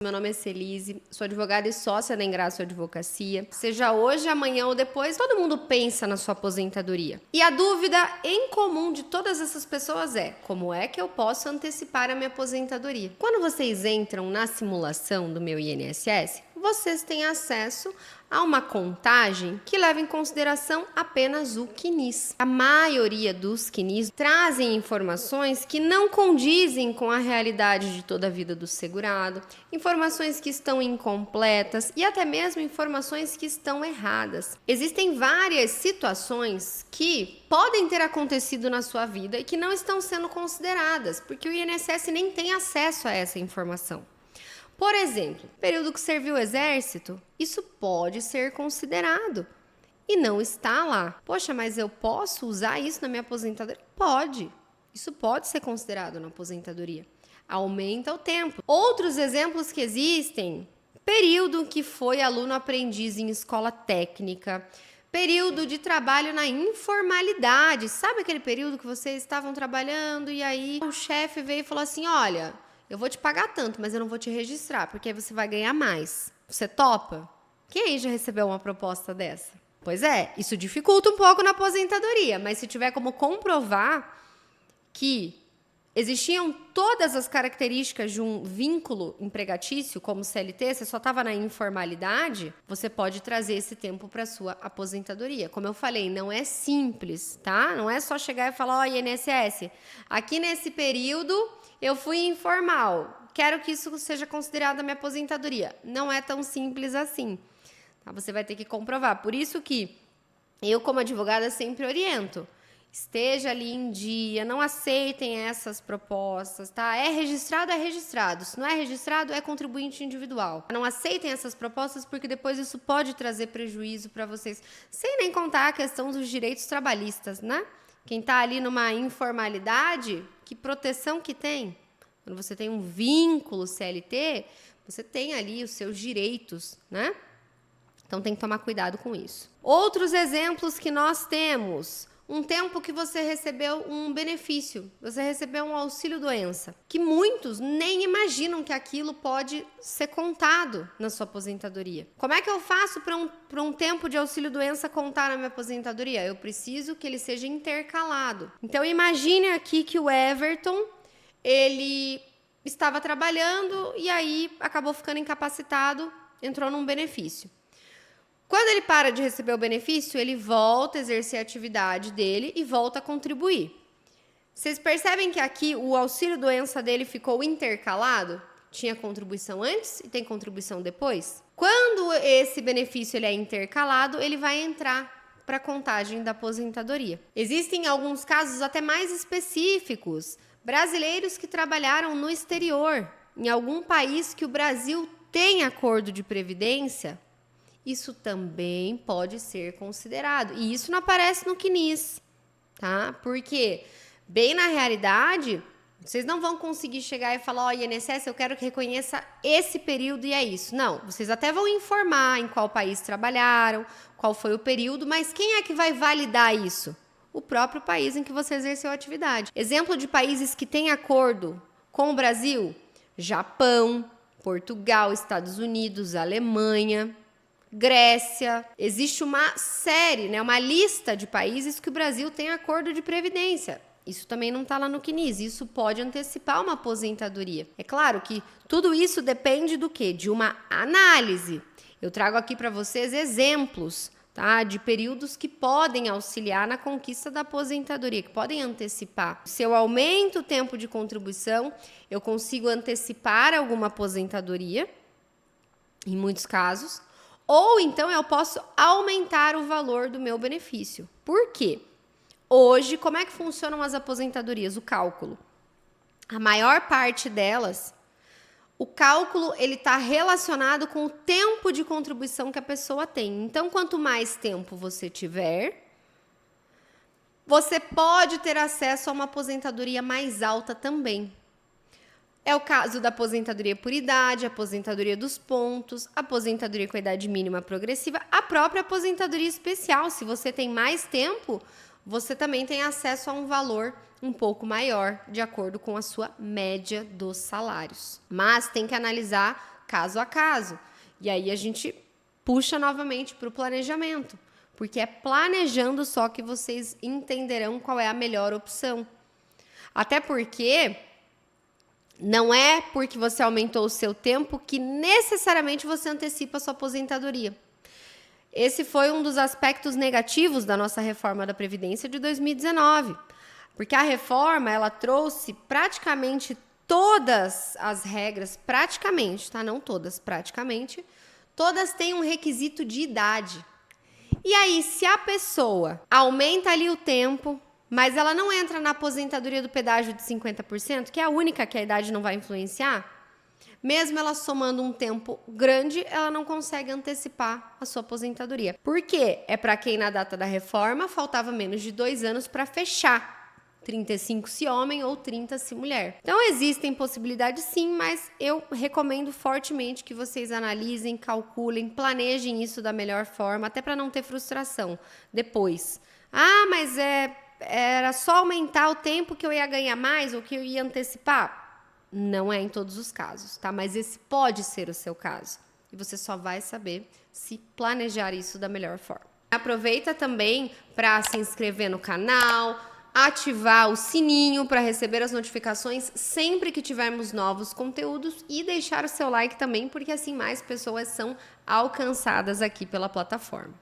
Meu nome é Celise, sou advogada e sócia da Engraço Advocacia. Seja hoje, amanhã ou depois, todo mundo pensa na sua aposentadoria. E a dúvida em comum de todas essas pessoas é: como é que eu posso antecipar a minha aposentadoria? Quando vocês entram na simulação do meu INSS, vocês têm acesso a uma contagem que leva em consideração apenas o CNIS. A maioria dos CNIS trazem informações que não condizem com a realidade de toda a vida do segurado, informações que estão incompletas e até mesmo informações que estão erradas. Existem várias situações que podem ter acontecido na sua vida e que não estão sendo consideradas, porque o INSS nem tem acesso a essa informação. Por exemplo, período que serviu o exército, isso pode ser considerado e não está lá. Poxa, mas eu posso usar isso na minha aposentadoria? Pode. Isso pode ser considerado na aposentadoria. Aumenta o tempo. Outros exemplos que existem: período que foi aluno aprendiz em escola técnica, período de trabalho na informalidade. Sabe aquele período que vocês estavam trabalhando e aí o chefe veio e falou assim: olha, eu vou te pagar tanto, mas eu não vou te registrar, porque aí você vai ganhar mais. Você topa? Quem aí já recebeu uma proposta dessa? Pois é, isso dificulta um pouco na aposentadoria, mas se tiver como comprovar que existiam todas as características de um vínculo empregatício, como CLT, você só estava na informalidade, você pode trazer esse tempo para sua aposentadoria. Como eu falei, não é simples, tá? Não é só chegar e falar: ó, INSS, aqui nesse período eu fui informal, quero que isso seja considerado a minha aposentadoria. Não é tão simples assim. Tá? Você vai ter que comprovar. Por isso que eu, como advogada, sempre oriento: esteja ali em dia, não aceitem essas propostas, tá? É registrado, é registrado. Se não é registrado, é contribuinte individual. Não aceitem essas propostas, porque depois isso pode trazer prejuízo para vocês. Sem nem contar a questão dos direitos trabalhistas, né? Quem está ali numa informalidade, que proteção que tem? Quando você tem um vínculo CLT, você tem ali os seus direitos, né? Então tem que tomar cuidado com isso. Outros exemplos que nós temos: um tempo que você recebeu um benefício, você recebeu um auxílio-doença, que muitos nem imaginam que aquilo pode ser contado na sua aposentadoria. Como é que eu faço para um tempo de auxílio-doença contar na minha aposentadoria? Eu preciso que ele seja intercalado. Então imagine aqui que o Everton, ele estava trabalhando e aí acabou ficando incapacitado, entrou num benefício. Quando ele para de receber o benefício, ele volta a exercer a atividade dele e volta a contribuir. Vocês percebem que aqui o auxílio-doença dele ficou intercalado? Tinha contribuição antes e tem contribuição depois? Quando esse benefício ele é intercalado, ele vai entrar para a contagem da aposentadoria. Existem alguns casos até mais específicos: brasileiros que trabalharam no exterior, em algum país que o Brasil tem acordo de previdência. Isso também pode ser considerado. E isso não aparece no CNIS, tá? Porque, bem na realidade, vocês não vão conseguir chegar e falar: ó, INSS, eu quero que reconheça esse período e é isso. Não, vocês até vão informar em qual país trabalharam, qual foi o período, mas quem é que vai validar isso? O próprio país em que você exerceu a atividade. Exemplo de países que têm acordo com o Brasil: Japão, Portugal, Estados Unidos, Alemanha, Grécia. Existe uma série, né, uma lista de países que o Brasil tem acordo de previdência. Isso também não está lá no CNIS. Isso pode antecipar uma aposentadoria. É claro que tudo isso depende do quê? De uma análise. Eu trago aqui para vocês exemplos, tá, de períodos que podem auxiliar na conquista da aposentadoria, que podem antecipar. Se eu aumento o tempo de contribuição, eu consigo antecipar alguma aposentadoria, em muitos casos. Ou então eu posso aumentar o valor do meu benefício. Por quê? Hoje, como é que funcionam as aposentadorias? O cálculo. A maior parte delas, o cálculo ele está relacionado com o tempo de contribuição que a pessoa tem. Então, quanto mais tempo você tiver, você pode ter acesso a uma aposentadoria mais alta também. É o caso da aposentadoria por idade, aposentadoria dos pontos, aposentadoria com a idade mínima progressiva, a própria aposentadoria especial. Se você tem mais tempo, você também tem acesso a um valor um pouco maior, de acordo com a sua média dos salários. Mas tem que analisar caso a caso. E aí a gente puxa novamente para o planejamento, porque é planejando só que vocês entenderão qual é a melhor opção. Até porque não é porque você aumentou o seu tempo que necessariamente você antecipa a sua aposentadoria. Esse foi um dos aspectos negativos da nossa reforma da Previdência de 2019, porque a reforma ela trouxe praticamente todas as regras, praticamente, tá? Não todas, praticamente, todas têm um requisito de idade. E aí, se a pessoa aumenta ali o tempo, mas ela não entra na aposentadoria do pedágio de 50%, que é a única que a idade não vai influenciar, mesmo ela somando um tempo grande, ela não consegue antecipar a sua aposentadoria. Por quê? É para quem na data da reforma faltava menos de 2 anos para fechar. 35 se homem ou 30 se mulher. Então existem possibilidades sim, mas eu recomendo fortemente que vocês analisem, calculem, planejem isso da melhor forma, até para não ter frustração depois. Ah, mas era só aumentar o tempo que eu ia ganhar mais ou que eu ia antecipar? Não é em todos os casos, tá? Mas esse pode ser o seu caso. E você só vai saber se planejar isso da melhor forma. Aproveita também para se inscrever no canal, ativar o sininho para receber as notificações sempre que tivermos novos conteúdos e deixar o seu like também, porque assim mais pessoas são alcançadas aqui pela plataforma.